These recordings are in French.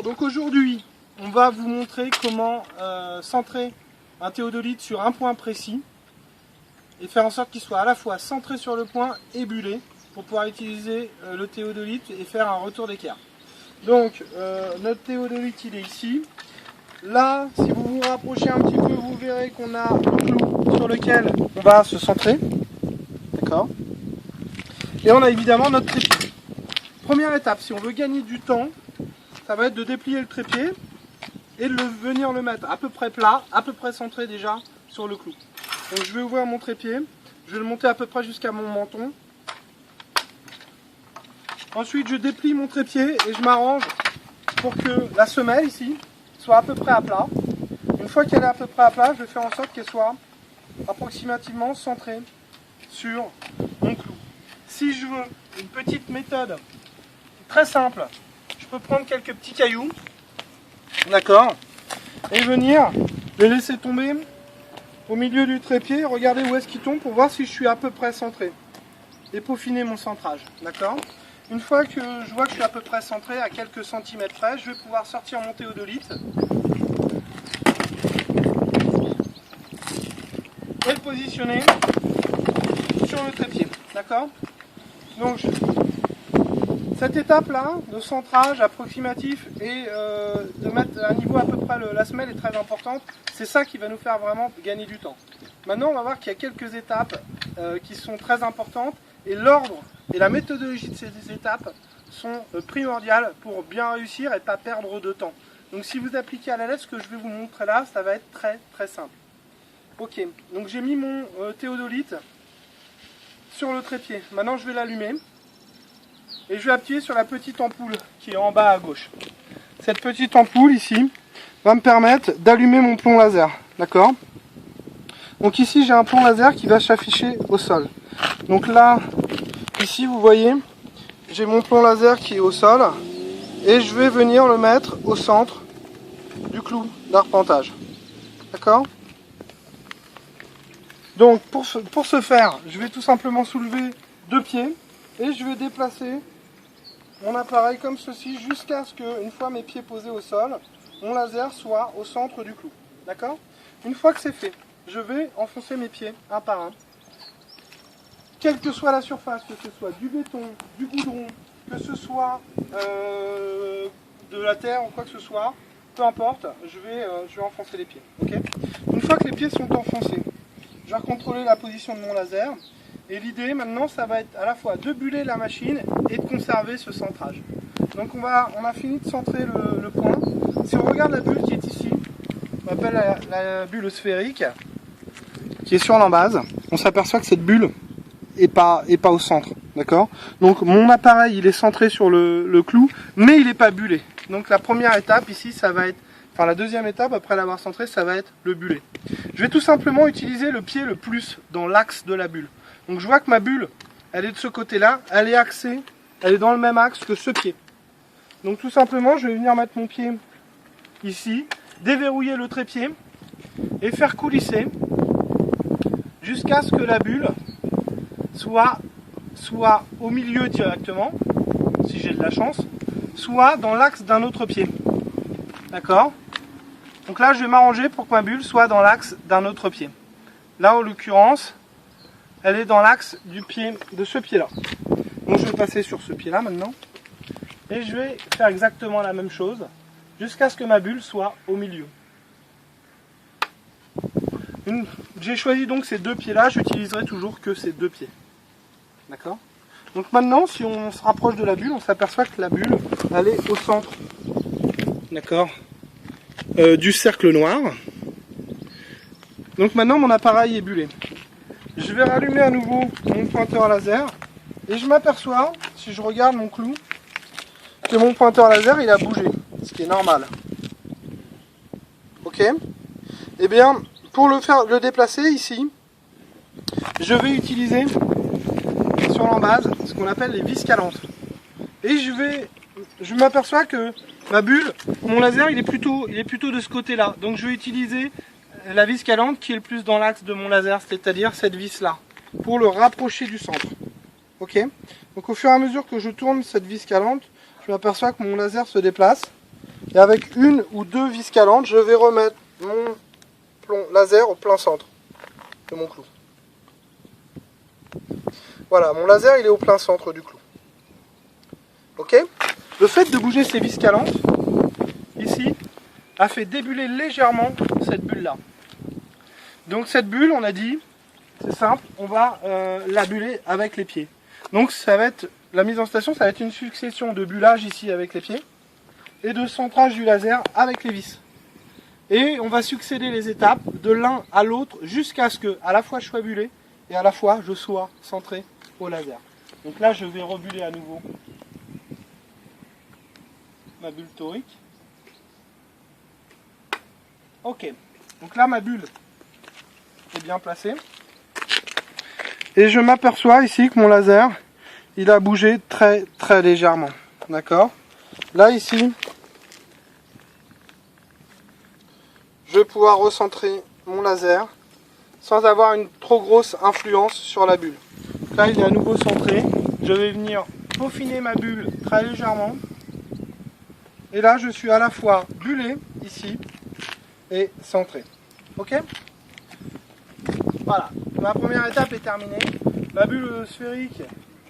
Bonjour, donc aujourd'hui on va vous montrer comment centrer un théodolite sur un point précis et faire en sorte qu'il soit à la fois centré sur le point et bullé pour pouvoir utiliser le théodolite et faire un retour d'équerre. Donc notre théodolite il est ici. Là, si vous vous rapprochez un petit peu, vous verrez qu'on a le clou sur lequel on va se centrer. D'accord. Et on a évidemment notre trépied. Première étape, si on veut gagner du temps, ça va être de déplier le trépied et de venir le mettre à peu près plat, à peu près centré déjà sur le clou. Donc je vais ouvrir mon trépied, je vais le monter à peu près jusqu'à mon menton. Ensuite je déplie mon trépied et je m'arrange pour que la semelle ici soit à peu près à plat. Une fois qu'elle est à peu près à plat, je vais faire en sorte qu'elle soit approximativement centrée sur mon clou. Si je veux une petite méthode très simple, je peux prendre quelques petits cailloux, d'accord, et venir les laisser tomber au milieu du trépied, regarder où est-ce qu'ils tombent pour voir si je suis à peu près centré et peaufiner mon centrage, d'accord. Une fois que je vois que je suis à peu près centré, à quelques centimètres près, je vais pouvoir sortir mon théodolite et le positionner sur le trépied, d'accord. Donc cette étape-là, de centrage approximatif et de mettre à niveau à peu près la semelle est très importante. C'est ça qui va nous faire vraiment gagner du temps. Maintenant, on va voir qu'il y a quelques étapes qui sont très importantes et l'ordre et la méthodologie de ces étapes sont primordiales pour bien réussir et pas perdre de temps. Donc si vous appliquez à la lettre ce que je vais vous montrer là, ça va être très très simple. Ok, donc j'ai mis mon théodolite sur le trépied. Maintenant, je vais l'allumer. Et je vais appuyer sur la petite ampoule qui est en bas à gauche. Cette petite ampoule ici va me permettre d'allumer mon plomb laser. D'accord? Donc ici j'ai un plomb laser qui va s'afficher au sol. Donc là, ici vous voyez, j'ai mon plomb laser qui est au sol. Et je vais venir le mettre au centre du clou d'arpentage. D'accord? Donc pour ce faire, je vais tout simplement soulever deux pieds. Et je vais déplacer mon appareil comme ceci jusqu'à ce que, une fois mes pieds posés au sol, mon laser soit au centre du clou. D'accord? Une fois que c'est fait, je vais enfoncer mes pieds un par un. Quelle que soit la surface, que ce soit du béton, du goudron, que ce soit de la terre ou quoi que ce soit, peu importe, je vais enfoncer les pieds. Okay? Une fois que les pieds sont enfoncés, je vais contrôler la position de mon laser. Et l'idée maintenant, ça va être à la fois de buller la machine et de conserver ce centrage. Donc on a fini de centrer le point. Si on regarde la bulle qui est ici, on appelle la bulle sphérique, qui est sur l'embase, on s'aperçoit que cette bulle est pas au centre. D'accord? Donc mon appareil il est centré sur le clou, mais il n'est pas bullé. Donc la première étape ici, ça va être, enfin la deuxième étape après l'avoir centré, ça va être le buller. Je vais tout simplement utiliser le pied le plus dans l'axe de la bulle. Donc je vois que ma bulle, elle est de ce côté-là, elle est axée, elle est dans le même axe que ce pied. Donc tout simplement, je vais venir mettre mon pied ici, déverrouiller le trépied et faire coulisser jusqu'à ce que la bulle soit au milieu directement, si j'ai de la chance, soit dans l'axe d'un autre pied. D'accord? Donc là, je vais m'arranger pour que ma bulle soit dans l'axe d'un autre pied. Là, en l'occurrence, elle est dans l'axe du pied, de ce pied-là. Donc je vais passer sur ce pied-là maintenant. Et je vais faire exactement la même chose jusqu'à ce que ma bulle soit au milieu. J'ai choisi donc ces deux pieds-là, j'utiliserai toujours que ces deux pieds. D'accord? Donc maintenant, si on se rapproche de la bulle, on s'aperçoit que la bulle, elle est au centre. D'accord? Du cercle noir. Donc maintenant, mon appareil est bullé. Je vais rallumer à nouveau mon pointeur laser et je m'aperçois, si je regarde mon clou, que mon pointeur laser il a bougé, ce qui est normal. Ok? Et bien, pour le déplacer ici, je vais utiliser sur l'embase ce qu'on appelle les vis calantes. Et je m'aperçois que ma bulle, mon laser il est plutôt de ce côté-là. Donc je vais utiliser la vis calante qui est le plus dans l'axe de mon laser, c'est-à-dire cette vis là, pour le rapprocher du centre. Ok? Donc au fur et à mesure que je tourne cette vis calante, je m'aperçois que mon laser se déplace Et avec une ou deux vis calantes, je vais remettre mon plomb laser au plein centre de mon clou. Voilà, mon laser il est au plein centre du clou. Ok? Le fait de bouger ces vis calantes, ici, a fait débuller légèrement cette bulle là. Donc cette bulle, on a dit, c'est simple, on va la buller avec les pieds. Donc ça va être, la mise en station, ça va être une succession de bullage ici avec les pieds et de centrage du laser avec les vis. Et on va succéder les étapes de l'un à l'autre jusqu'à ce que à la fois je sois bullé et à la fois je sois centré au laser. Donc là je vais rebuller à nouveau ma bulle torique. Ok, donc là ma bulle est bien placée. Et je m'aperçois ici que mon laser, il a bougé très très légèrement. D'accord? Là ici, je vais pouvoir recentrer mon laser sans avoir une trop grosse influence sur la bulle. Là il est à nouveau centré. Je vais venir peaufiner ma bulle très légèrement. Et là je suis à la fois bullé ici et centré. Ok? Voilà, ma première étape est terminée. Ma bulle sphérique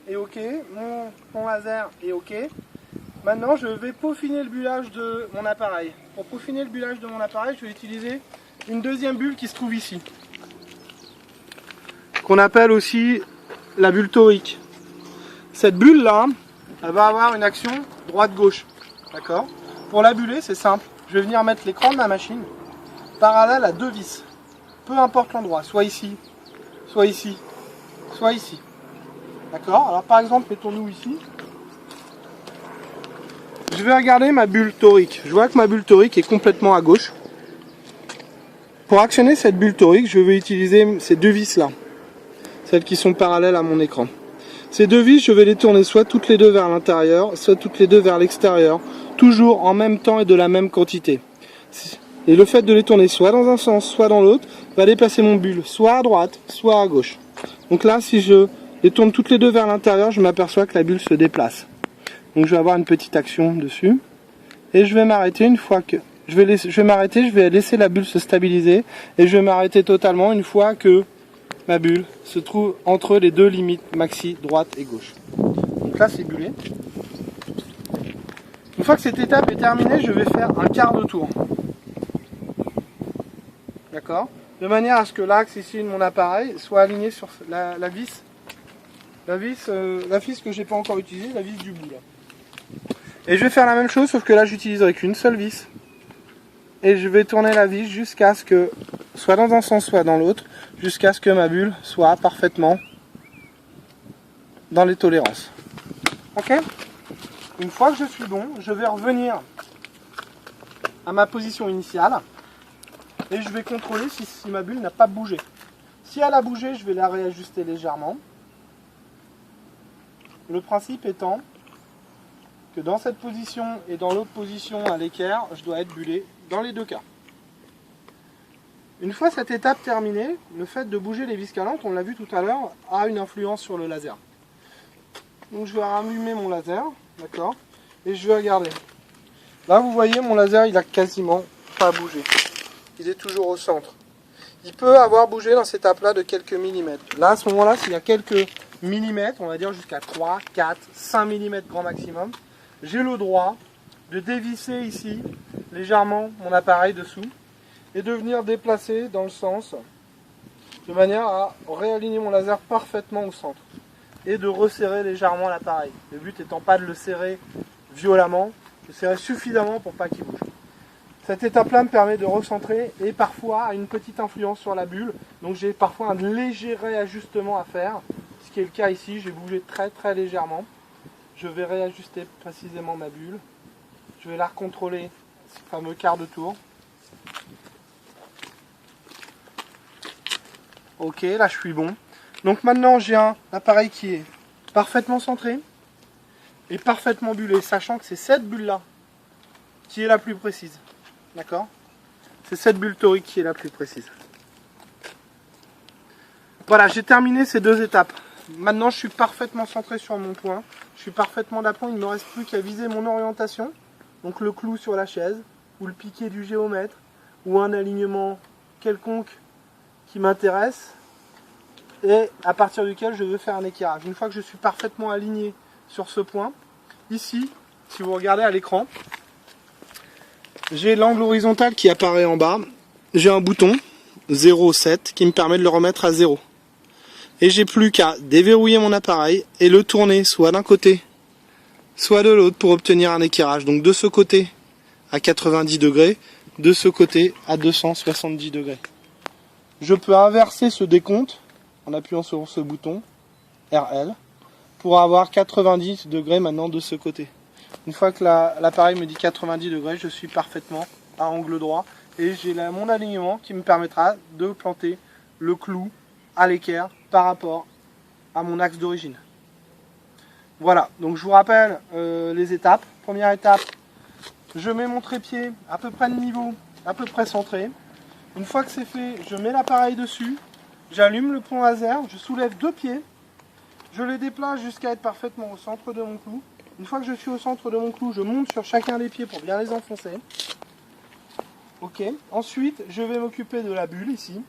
est ok, mon laser est ok. Maintenant je vais peaufiner le bullage de mon appareil. Pour peaufiner le bullage de mon appareil, je vais utiliser une deuxième bulle qui se trouve ici, qu'on appelle aussi la bulle torique. Cette bulle là, elle va avoir une action droite-gauche. D'accord? Pour la buller, c'est simple. Je vais venir mettre l'écran de ma machine parallèle à deux vis. Peu importe l'endroit, soit ici, soit ici, soit ici. D'accord? Alors par exemple, mettons-nous ici. Je vais regarder ma bulle torique. Je vois que ma bulle torique est complètement à gauche. Pour actionner cette bulle torique, je vais utiliser ces deux vis là. Celles qui sont parallèles à mon écran. Ces deux vis, je vais les tourner soit toutes les deux vers l'intérieur, soit toutes les deux vers l'extérieur. Toujours en même temps et de la même quantité. Et le fait de les tourner soit dans un sens, soit dans l'autre, va déplacer mon bulle soit à droite, soit à gauche. Donc là, si je les tourne toutes les deux vers l'intérieur, je m'aperçois que la bulle se déplace. Donc je vais avoir une petite action dessus. Et je vais m'arrêter une fois que... Je vais laisser la bulle se stabiliser. Et je vais m'arrêter totalement une fois que ma bulle se trouve entre les deux limites maxi, droite et gauche. Donc là, c'est bullé. Une fois que cette étape est terminée, je vais faire un quart de tour. D'accord? De manière à ce que l'axe ici de mon appareil soit aligné sur la vis que j'ai pas encore utilisée, la vis du bout là. Et je vais faire la même chose, sauf que là j'utiliserai qu'une seule vis. Et je vais tourner la vis jusqu'à ce que, soit dans un sens, soit dans l'autre, jusqu'à ce que ma bulle soit parfaitement dans les tolérances. Ok? Une fois que je suis bon, je vais revenir à ma position initiale. Et je vais contrôler si ma bulle n'a pas bougé. Si elle a bougé, je vais la réajuster légèrement. Le principe étant que dans cette position et dans l'autre position à l'équerre, je dois être bullé dans les deux cas. Une fois cette étape terminée, le fait de bouger les vis calantes, on l'a vu tout à l'heure, a une influence sur le laser. Donc je vais rallumer mon laser, d'accord, et je vais regarder. Là vous voyez, mon laser il a quasiment pas bougé. Il est toujours au centre. Il peut avoir bougé dans cette étape-là de quelques millimètres. Là, à ce moment-là, s'il y a quelques millimètres, on va dire jusqu'à 3, 4, 5 millimètres grand maximum, j'ai le droit de dévisser ici légèrement mon appareil dessous et de venir déplacer dans le sens de manière à réaligner mon laser parfaitement au centre et de resserrer légèrement l'appareil. Le but étant pas de le serrer violemment, de serrer suffisamment pour pas qu'il bouge. Cette étape-là me permet de recentrer et parfois a une petite influence sur la bulle. Donc j'ai parfois un léger réajustement à faire. Ce qui est le cas ici, j'ai bougé très très légèrement. Je vais réajuster précisément ma bulle. Je vais la recontrôler, ce fameux quart de tour. Ok, là je suis bon. Donc maintenant j'ai un appareil qui est parfaitement centré et parfaitement bullé, sachant que c'est cette bulle-là qui est la plus précise. D'accord? C'est cette bulle torique qui est la plus précise. Voilà, j'ai terminé ces deux étapes. Maintenant, je suis parfaitement centré sur mon point. Je suis parfaitement d'aplomb. Il ne me reste plus qu'à viser mon orientation donc le clou sur la chaise, ou le piquet du géomètre, ou un alignement quelconque qui m'intéresse, et à partir duquel je veux faire un équerrage. Une fois que je suis parfaitement aligné sur ce point, ici, si vous regardez à l'écran, j'ai l'angle horizontal qui apparaît en bas, j'ai un bouton 0,7 qui me permet de le remettre à 0. Et j'ai plus qu'à déverrouiller mon appareil et le tourner soit d'un côté, soit de l'autre pour obtenir un équerrage. Donc de ce côté à 90 degrés, de ce côté à 270 degrés. Je peux inverser ce décompte en appuyant sur ce bouton RL pour avoir 90 degrés maintenant de ce côté. Une fois que l'appareil me dit 90 degrés, je suis parfaitement à angle droit et j'ai mon alignement qui me permettra de planter le clou à l'équerre par rapport à mon axe d'origine. Voilà, donc je vous rappelle les étapes. Première étape, je mets mon trépied à peu près de niveau, à peu près centré. Une fois que c'est fait, je mets l'appareil dessus, j'allume le pont laser, je soulève 2 pieds, je les déplace jusqu'à être parfaitement au centre de mon clou. Une fois que je suis au centre de mon clou, je monte sur chacun des pieds pour bien les enfoncer. Ok. Ensuite, je vais m'occuper de la bulle ici.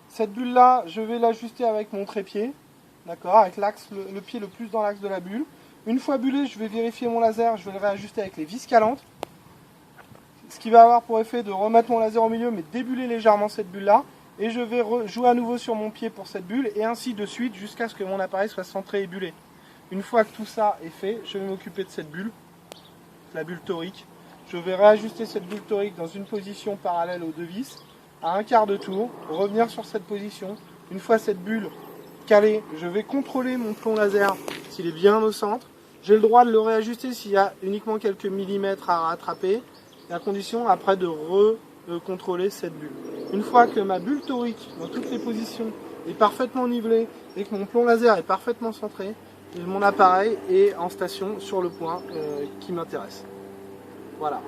Cette bulle là, je vais l'ajuster avec mon trépied. D'accord, avec l'axe, le pied le plus dans l'axe de la bulle. Une fois bullé, je vais vérifier mon laser, je vais le réajuster avec les vis calantes. Ce qui va avoir pour effet de remettre mon laser au milieu, mais débuller légèrement cette bulle là. Et je vais jouer à nouveau sur mon pied pour cette bulle, et ainsi de suite jusqu'à ce que mon appareil soit centré et bullé. Une fois que tout ça est fait, je vais m'occuper de cette bulle, la bulle torique. Je vais réajuster cette bulle torique dans une position parallèle aux deux vis, à un quart de tour, revenir sur cette position. Une fois cette bulle calée, je vais contrôler mon plomb laser s'il est bien au centre. J'ai le droit de le réajuster s'il y a uniquement quelques millimètres à rattraper, et à condition après de contrôler cette bulle. Une fois que ma bulle torique dans toutes les positions est parfaitement nivelée et que mon plomb laser est parfaitement centré, mon appareil est en station sur le point qui m'intéresse. Voilà.